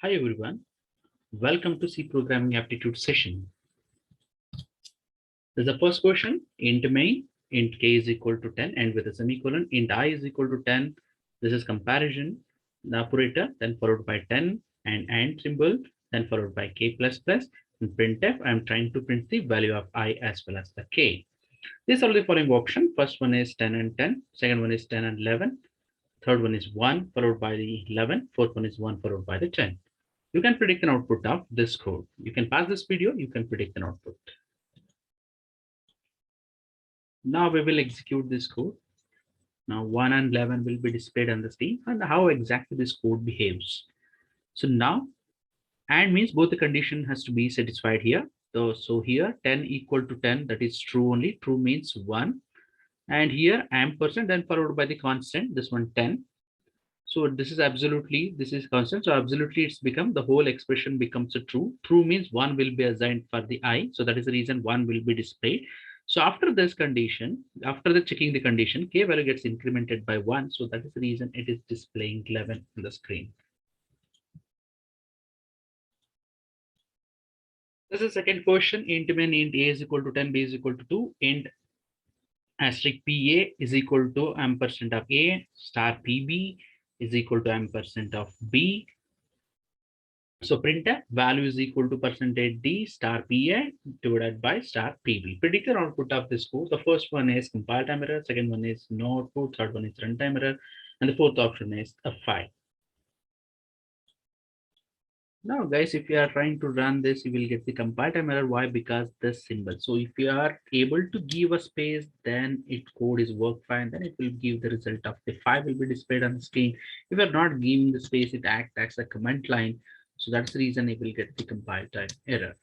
Hi everyone, welcome to C programming aptitude session. There's the first question, int main, int k is equal to 10 and with a semicolon, int I is equal to 10. This is comparison, the operator, then followed by 10 and symbol, then followed by k plus plus. In printf, I'm trying to print the value of I as well as the k. These are the following option. First one is 10 and 10, second one is 10 and 11, third one is 1 followed by the 11, fourth one is 1 followed by the 10. You can predict an output of this code. You can pass this video, you can predict an output. Now we will execute this code. Now 1 and 11 will be displayed on the screen and how exactly this code behaves. So now, and means both the condition has to be satisfied here. So here 10 equal to 10, that is true only. True means 1. And here ampersand then followed by the constant, this one 10. So this is constant. So absolutely it's become the whole expression becomes a true. True means 1 will be assigned for the I. So that is the reason 1 will be displayed. So after this condition, after the checking the condition, k value gets incremented by 1. So that is the reason it is displaying 11 on the screen. This is the second question. Int main int a is equal to 10, b is equal to 2, int asterisk pa is equal to ampersand of a star pb is equal to ampersand of b. So printf value is equal to percentage d star pa divided by star pb. Predicted output of this code. The first one is compile time error, second one is no output, third one is runtime error, and the fourth option is a 5. Now guys, if you are trying to run this, you will get the compile time error. Why? Because this symbol. So if you are able to give a space, then it code is work fine. Then it will give the result of the 5 will be displayed on the screen. If you are not giving the space, it acts as a comment line. So that's the reason it will get the compile time error.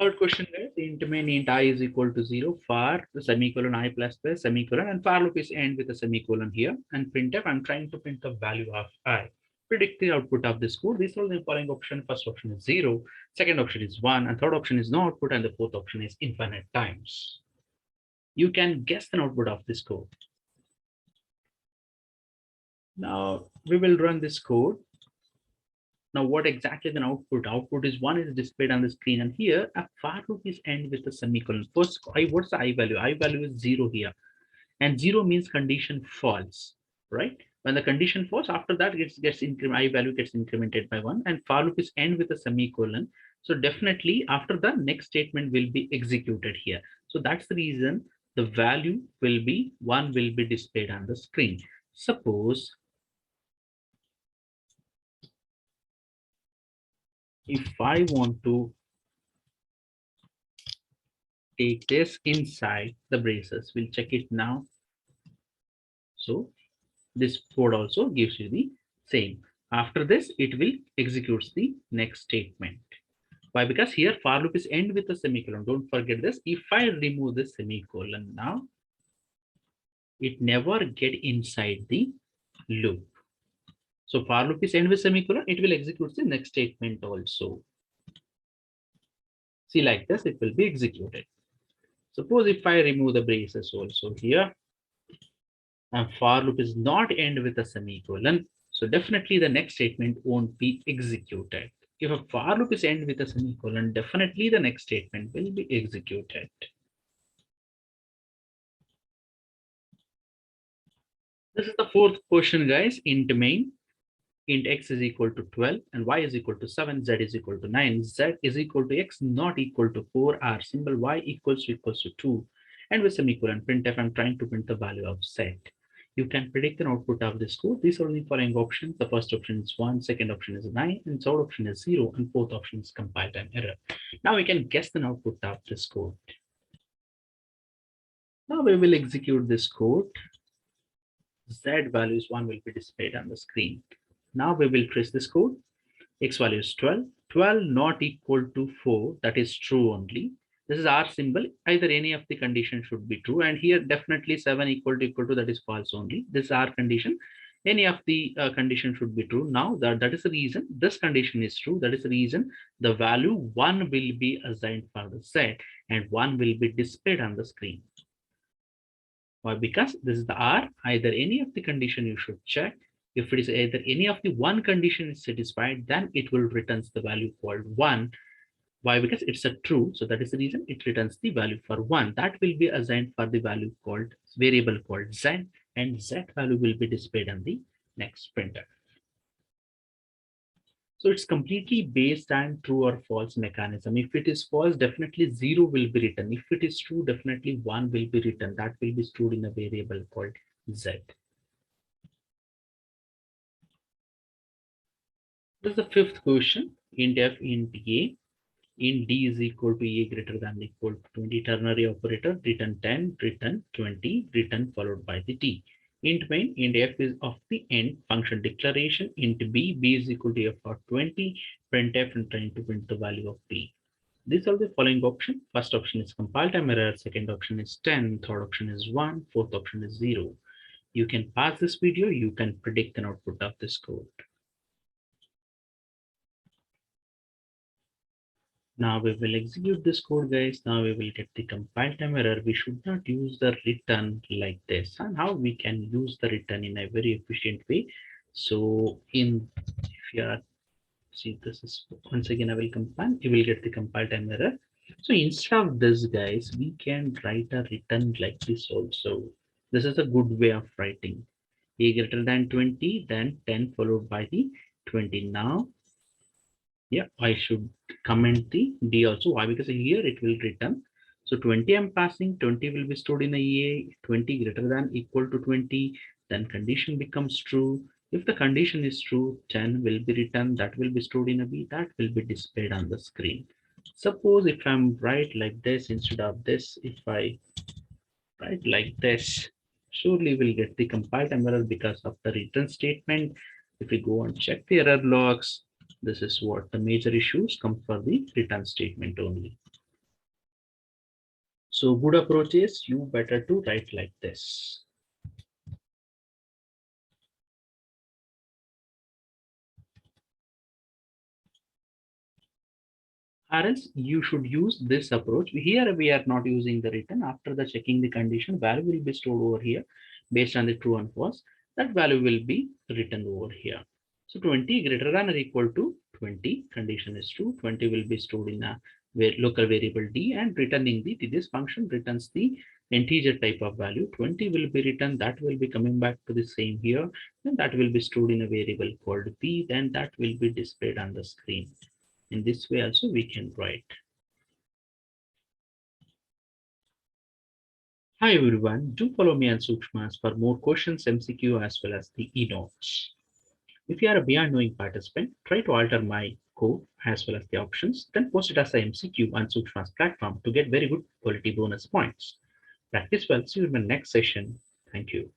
Third question is int main int I is equal to 0 for the semicolon I plus plus semicolon and for loop is end with a semicolon here and printf. I'm trying to print the value of I. Predict the output of this code. These are the following option. First option is 0, second option is 1, and third option is no output, and the fourth option is infinite times. You can guess the output of this code. Now we will run this code. Now, what exactly the output? Output is 1 is displayed on the screen, and here a for loop is end with a semicolon. First, what's the I value? I value is 0 here, and 0 means condition false, right? When the condition false, after that I value gets incremented by 1, and for loop is end with a semicolon. So definitely after the next statement will be executed here. So that's the reason the value will be 1 will be displayed on the screen. Suppose if I want to take this inside the braces, we'll check it now. So this code also gives you the same. After this, it will execute the next statement. Why? Because here for loop is end with a semicolon. Don't forget this. If I remove the semicolon now, it never get inside the loop. So for loop is end with semicolon, it will execute the next statement also. See, like this, it will be executed. Suppose if I remove the braces also here, and for loop is not end with a semicolon, so definitely the next statement won't be executed. If a for loop is end with a semicolon, definitely the next statement will be executed. This is the fourth question, guys. Int main, int x is equal to 12 and y is equal to 7, z is equal to 9, z is equal to x not equal to 4, r symbol y equals to 2, and with semicolon printf, I'm trying to print the value of z. You can predict an output of this code. These are the following options. The first option is 1, second option is 9, and third option is 0, and fourth option is compile time error. Now we can guess the output of this code. Now we will execute this code. Z values 1 will be displayed on the screen. Now we will trace this code. X value is 12. 12 not equal to 4. That is true only. This is R symbol. Either any of the condition should be true. And here definitely 7 equal to that is false only. This is R condition. Any of the condition should be true. Now that is the reason this condition is true. That is the reason the value 1 will be assigned for the Z and 1 will be displayed on the screen. Why? Because this is the R, either any of the condition you should check. If it is either any of the one condition is satisfied, then it will returns the value called 1. Why? Because it's a true. So that is the reason it returns the value for 1. That will be assigned for the value called variable called Z, and Z value will be displayed on the next printer. So it's completely based on true or false mechanism. If it is false, definitely 0 will be written. If it is true, definitely 1 will be written. That will be stored in a variable called Z. This is the fifth question. Int f int a. Int d is equal to a greater than or equal to 20. Ternary operator, return 10, return 20, return followed by the t. Int main, int f is of the end function declaration. Int b is equal to f of 20. Print f and trying to print the value of b. These are the following option. First option is compile time error. Second option is 10. Third option is 1. Fourth option is 0. You can pause this video. You can predict an output of this code. Now we will execute this code, guys. Now we will get the compile time error. We should not use the return like this. And how we can use the return in a very efficient way. So if you are, see, this is once again, I will compile, you will get the compile time error. So instead of this, guys, we can write a return like this also. This is a good way of writing. A greater than 20, then 10 followed by the 20. Now yeah, I should comment the D also. Why? Because here it will return. So 20 I'm passing, 20 will be stored in a EA, 20 greater than equal to 20, then condition becomes true. If the condition is true, 10 will be returned, that will be stored in a B, that will be displayed on the screen. Suppose if I'm right like this instead of this, if I write like this, surely we'll get the compile time error because of the return statement. If we go and check the error logs, this is what the major issues come for the return statement only. So good approach is you better to write like this. Or else you should use this approach. Here we are not using the return. After the checking the condition, value will be stored over here based on the true and false. That value will be written over here. So 20 greater than or equal to 20, condition is true. 20 will be stored in a local variable D, and returning this function returns the integer type of value. 20 will be returned, that will be coming back to the same here, and that will be stored in a variable called B, then that will be displayed on the screen. In this way also we can write. Hi everyone, do follow me on Sukshmas for more questions, MCQ as well as the e-notes. If you are a beyond knowing participant, try to alter my code as well as the options, then post it as a MCQ on Sukshmas platform to get very good quality bonus points. Practice well. See you in the next session. Thank you.